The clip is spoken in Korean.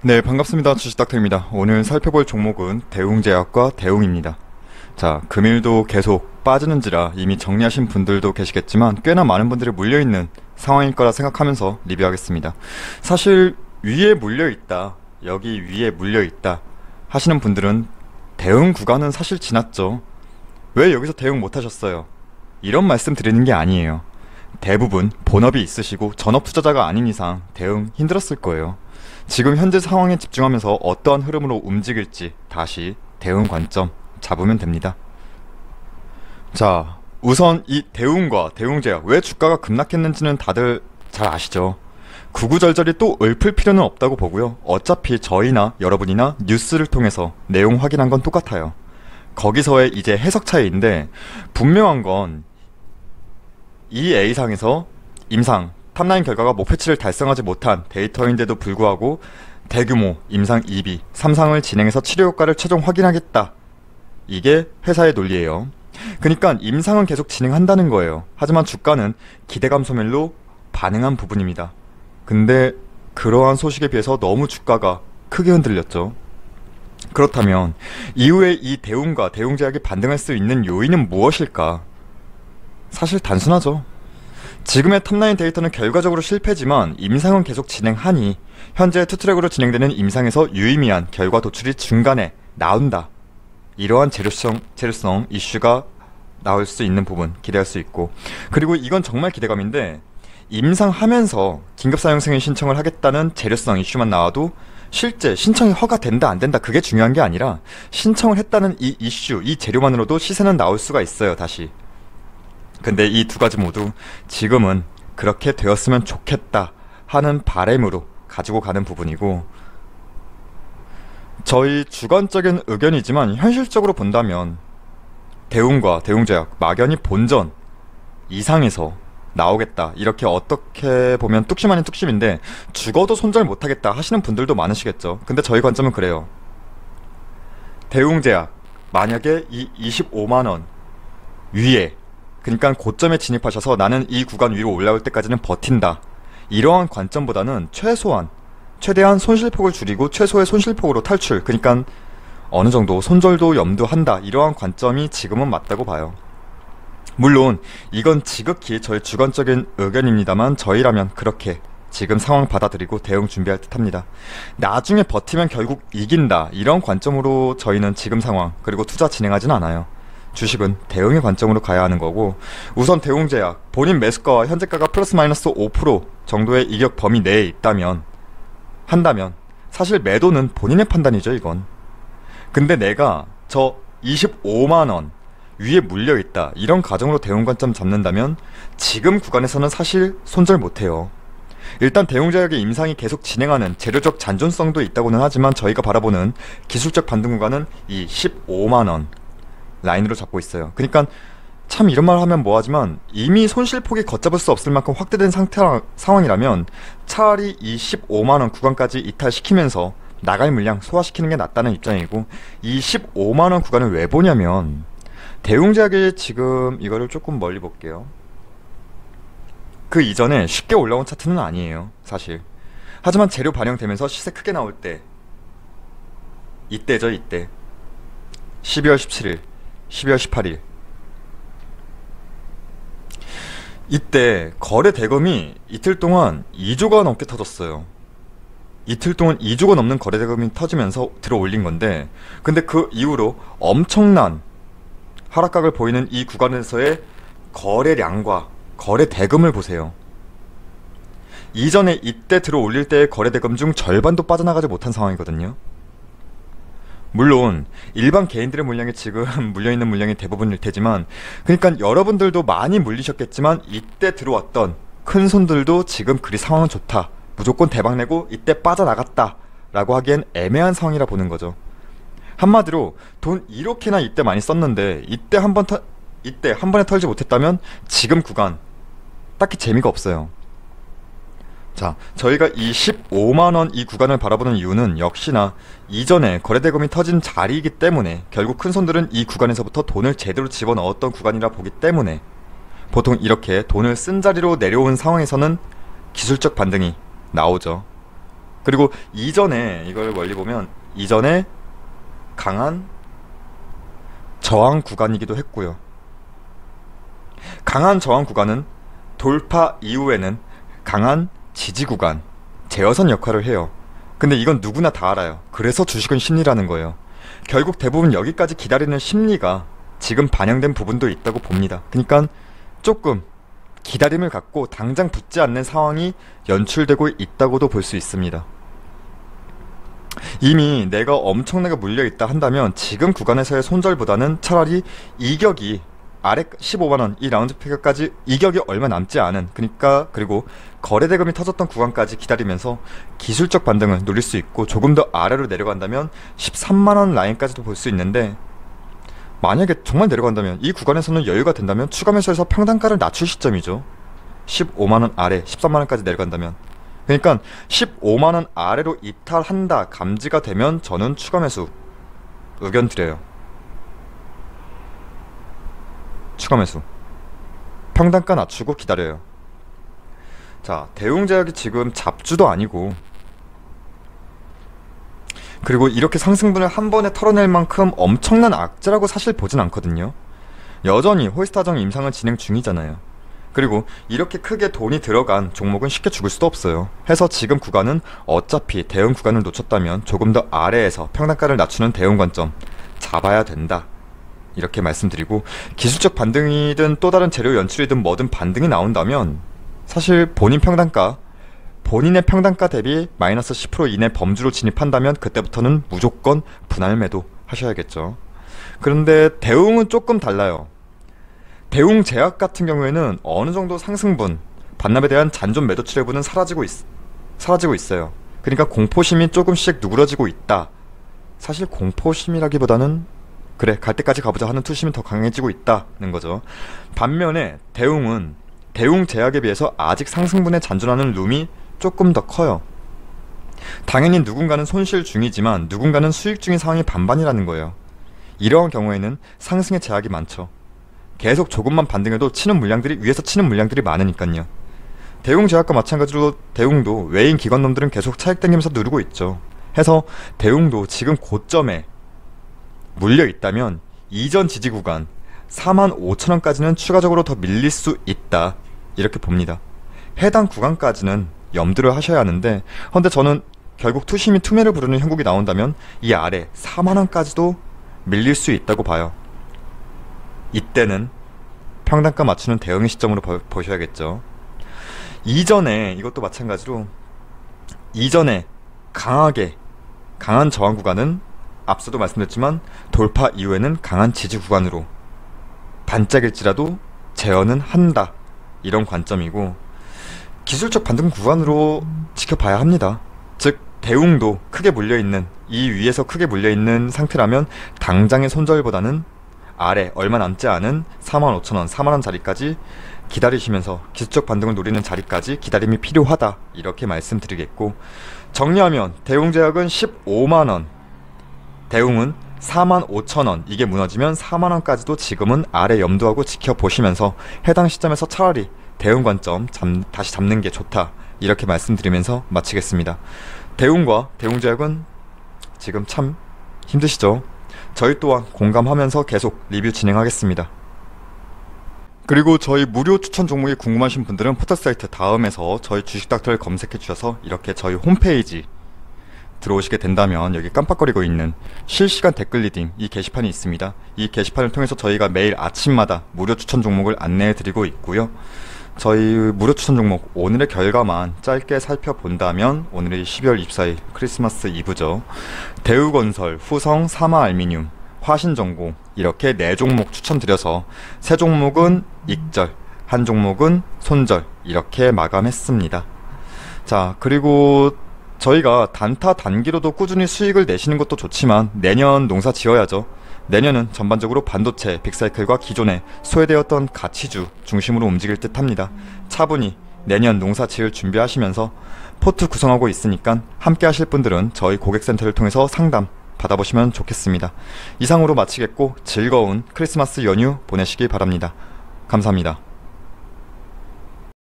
네, 반갑습니다. 주식닥터입니다. 오늘 살펴볼 종목은 대웅제약과 대웅입니다. 자, 금일도 계속 빠지는지라 이미 정리하신 분들도 계시겠지만 꽤나 많은 분들이 물려있는 상황일 거라 생각하면서 리뷰하겠습니다. 사실 위에 물려있다, 여기 위에 물려있다 하시는 분들은 대응 구간은 사실 지났죠. 왜 여기서 대응 못하셨어요? 이런 말씀 드리는 게 아니에요. 대부분 본업이 있으시고 전업 투자자가 아닌 이상 대응 힘들었을 거예요. 지금 현재 상황에 집중하면서 어떠한 흐름으로 움직일지 다시 대응 관점 잡으면 됩니다. 자, 우선 이 대웅과 대웅제약 왜 주가가 급락했는지는 다들 잘 아시죠? 구구절절히 또 읊을 필요는 없다고 보고요. 어차피 저희나 여러분이나 뉴스를 통해서 내용 확인한 건 똑같아요. 거기서의 이제 해석 차이인데, 분명한 건 이 A상에서 임상 탑라인 결과가 목표치를 달성하지 못한 데이터인데도 불구하고 대규모 임상 2비, 3상을 진행해서 치료 효과를 최종 확인하겠다. 이게 회사의 논리예요. 그러니까 임상은 계속 진행한다는 거예요. 하지만 주가는 기대감 소멸로 반응한 부분입니다. 근데 그러한 소식에 비해서 너무 주가가 크게 흔들렸죠. 그렇다면 이후에 이 대웅과 대웅제약이 반등할 수 있는 요인은 무엇일까? 사실 단순하죠. 지금의 탑라인 데이터는 결과적으로 실패지만 임상은 계속 진행하니 현재 투트랙으로 진행되는 임상에서 유의미한 결과 도출이 중간에 나온다. 이러한 재료성 이슈가 나올 수 있는 부분 기대할 수 있고, 그리고 이건 정말 기대감인데, 임상하면서 긴급사용 승인 신청을 하겠다는 재료성 이슈만 나와도 실제 신청이 허가된다 안 된다 그게 중요한 게 아니라 신청을 했다는 이 이슈, 이 재료만으로도 시세는 나올 수가 있어요. 다시. 근데 이 두 가지 모두 지금은 그렇게 되었으면 좋겠다 하는 바람으로 가지고 가는 부분이고, 저희 주관적인 의견이지만 현실적으로 본다면 대웅과 대웅제약 막연히 본전 이상에서 나오겠다, 이렇게 어떻게 보면 뚝심 아닌 뚝심인데 죽어도 손절 못하겠다 하시는 분들도 많으시겠죠. 근데 저희 관점은 그래요. 대웅제약 만약에 이 25만원 위에, 그러니까 고점에 진입하셔서 나는 이 구간 위로 올라올 때까지는 버틴다, 이러한 관점보다는 최대한 손실폭을 줄이고 최소의 손실폭으로 탈출, 그러니까 어느 정도 손절도 염두한다, 이러한 관점이 지금은 맞다고 봐요. 물론 이건 지극히 저의 주관적인 의견입니다만 저희라면 그렇게 지금 상황 받아들이고 대응 준비할 듯 합니다. 나중에 버티면 결국 이긴다, 이런 관점으로 저희는 지금 상황 그리고 투자 진행하진 않아요. 주식은 대응의 관점으로 가야 하는 거고, 우선 대웅제약 본인 매수가와 현재가가 플러스 마이너스 5% 정도의 이격 범위 내에 한다면 사실 매도는 본인의 판단이죠, 이건. 근데 내가 저 25만원 위에 물려있다, 이런 가정으로 대응 관점 잡는다면 지금 구간에서는 사실 손절 못해요. 일단 대웅제약의 임상이 계속 진행하는 재료적 잔존성도 있다고는 하지만 저희가 바라보는 기술적 반등 구간은 이 15만원 라인으로 잡고 있어요. 그러니까 참 이런 말 하면 뭐하지만 이미 손실폭이 걷잡을 수 없을 만큼 확대된 상황이라면 차라리 이 15만원 구간까지 이탈시키면서 나갈 물량 소화시키는 게 낫다는 입장이고, 이 15만원 구간을 왜 보냐면 대웅제약이 지금 이거를 조금 멀리 볼게요. 그 이전에 쉽게 올라온 차트는 아니에요, 사실. 하지만 재료 반영되면서 시세 크게 나올 때, 이때죠, 이때. 12월 17일, 12월 18일. 이때 거래 대금이 이틀 동안 2조가 넘게 터졌어요. 이틀 동안 2조가 넘는 거래 대금이 터지면서 들어 올린 건데, 근데 그 이후로 엄청난 하락각을 보이는 이 구간에서의 거래량과 거래 대금을 보세요. 이전에 이때 들어 올릴 때의 거래 대금 중 절반도 빠져나가지 못한 상황이거든요. 물론 일반 개인들의 물량이 지금 물려있는 물량이 대부분일 테지만, 그러니까 여러분들도 많이 물리셨겠지만 이때 들어왔던 큰 손들도 지금 그리 상황은 좋다, 무조건 대박내고 이때 빠져나갔다 라고 하기엔 애매한 상황이라 보는 거죠. 한마디로 돈 이렇게나 이때 많이 썼는데 이때 한 번에 털지 못했다면 지금 구간 딱히 재미가 없어요. 자, 저희가 이 15만원 이 구간을 바라보는 이유는 역시나 이전에 거래대금이 터진 자리이기 때문에, 결국 큰손들은 이 구간에서부터 돈을 제대로 집어넣었던 구간이라 보기 때문에, 보통 이렇게 돈을 쓴 자리로 내려온 상황에서는 기술적 반등이 나오죠. 그리고 이전에 이걸 멀리 보면 이전에 강한 저항 구간이기도 했고요. 강한 저항 구간은 돌파 이후에는 강한 지지 구간, 제어선 역할을 해요. 근데 이건 누구나 다 알아요. 그래서 주식은 심리라는 거예요. 결국 대부분 여기까지 기다리는 심리가 지금 반영된 부분도 있다고 봅니다. 그러니까 조금 기다림을 갖고 당장 붙지 않는 상황이 연출되고 있다고도 볼 수 있습니다. 이미 내가 엄청나게 물려있다 한다면 지금 구간에서의 손절보다는 차라리 이격이 아래 15만원 이 라운드 피겨까지 이격이 얼마 남지 않은, 그러니까 그리고 거래대금이 터졌던 구간까지 기다리면서 기술적 반등을 노릴 수 있고, 조금 더 아래로 내려간다면 13만원 라인까지도 볼 수 있는데, 만약에 정말 내려간다면 이 구간에서는 여유가 된다면 추가 매수해서 평단가를 낮출 시점이죠. 15만원 아래 13만원까지 내려간다면, 그러니까 15만원 아래로 이탈한다 감지가 되면 저는 추가 매수 의견 드려요. 추가 매수, 평단가 낮추고 기다려요. 자, 대웅제약이 지금 잡주도 아니고, 그리고 이렇게 상승분을 한 번에 털어낼 만큼 엄청난 악재라고 사실 보진 않거든요. 여전히 홀스타정 임상은 진행 중이잖아요. 그리고 이렇게 크게 돈이 들어간 종목은 쉽게 죽을 수도 없어요. 해서 지금 구간은 어차피 대응 구간을 놓쳤다면 조금 더 아래에서 평단가를 낮추는 대응 관점 잡아야 된다, 이렇게 말씀드리고, 기술적 반등이든 또 다른 재료 연출이든 뭐든 반등이 나온다면 사실 본인의 평단가 대비 마이너스 10% 이내 범주로 진입한다면 그때부터는 무조건 분할 매도 하셔야겠죠. 그런데 대웅은 조금 달라요. 대웅제약 같은 경우에는 어느 정도 상승분, 반납에 대한 잔존 매도 출혈분은 사라지고 있어요. 그러니까 공포심이 조금씩 누그러지고 있다. 사실 공포심이라기보다는 그래, 갈 때까지 가보자 하는 투심이 더 강해지고 있다는 거죠. 반면에 대웅제약에 비해서 아직 상승분에 잔존하는 룸이 조금 더 커요. 당연히 누군가는 손실 중이지만 누군가는 수익 중인 상황이 반반이라는 거예요. 이러한 경우에는 상승의 제약이 많죠. 계속 조금만 반등해도 위에서 치는 물량들이 많으니까요. 대웅제약과 마찬가지로 대웅도 외인 기관놈들은 계속 차익 당기면서 누르고 있죠. 해서 대웅도 지금 고점에 물려있다면 이전 지지 구간 45,000원까지는 추가적으로 더 밀릴 수 있다, 이렇게 봅니다. 해당 구간까지는 염두를 하셔야 하는데, 근데 저는 결국 투심이 투매를 부르는 형국이 나온다면 이 아래 4만원까지도 밀릴 수 있다고 봐요. 이때는 평단가 맞추는 대응의 시점으로 보셔야겠죠. 이것도 마찬가지로 이전에 강한 저항 구간은 앞서도 말씀드렸지만 돌파 이후에는 강한 지지 구간으로 반짝일지라도 제어는 한다, 이런 관점이고, 기술적 반등 구간으로 지켜봐야 합니다. 즉 대웅도 크게 물려있는, 이 위에서 크게 물려있는 상태라면 당장의 손절보다는 아래 얼마 남지 않은 45,000원, 4만원 자리까지 기다리시면서 기술적 반등을 노리는 자리까지 기다림이 필요하다, 이렇게 말씀드리겠고, 정리하면 대웅제약은 15만원, 대웅은 45,000원, 이게 무너지면 4만원까지도 지금은 아래 염두하고 지켜보시면서 해당 시점에서 차라리 대응 관점 다시 잡는 게 좋다, 이렇게 말씀드리면서 마치겠습니다. 대웅과 대웅제약은 지금 참 힘드시죠? 저희 또한 공감하면서 계속 리뷰 진행하겠습니다. 그리고 저희 무료 추천 종목이 궁금하신 분들은 포털사이트 다음에서 저희 주식닥터를 검색해 주셔서 이렇게 저희 홈페이지 들어오시게 된다면 여기 깜빡거리고 있는 실시간 댓글 리딩, 이 게시판이 있습니다. 이 게시판을 통해서 저희가 매일 아침마다 무료 추천 종목을 안내해 드리고 있고요. 저희 무료 추천 종목 오늘의 결과만 짧게 살펴본다면, 오늘이 12월 24일 크리스마스 이브죠. 대우건설, 후성, 사마알미늄, 화신전공, 이렇게 4종목 추천드려서 3종목은 익절, 1종목은 손절, 이렇게 마감했습니다. 자, 그리고 저희가 단타 단기로도 꾸준히 수익을 내시는 것도 좋지만 내년 농사 지어야죠. 내년은 전반적으로 반도체, 빅사이클과 기존에 소외되었던 가치주 중심으로 움직일 듯 합니다. 차분히 내년 농사 지을 준비하시면서 포트 구성하고 있으니까 함께 하실 분들은 저희 고객센터를 통해서 상담 받아보시면 좋겠습니다. 이상으로 마치겠고 즐거운 크리스마스 연휴 보내시기 바랍니다. 감사합니다.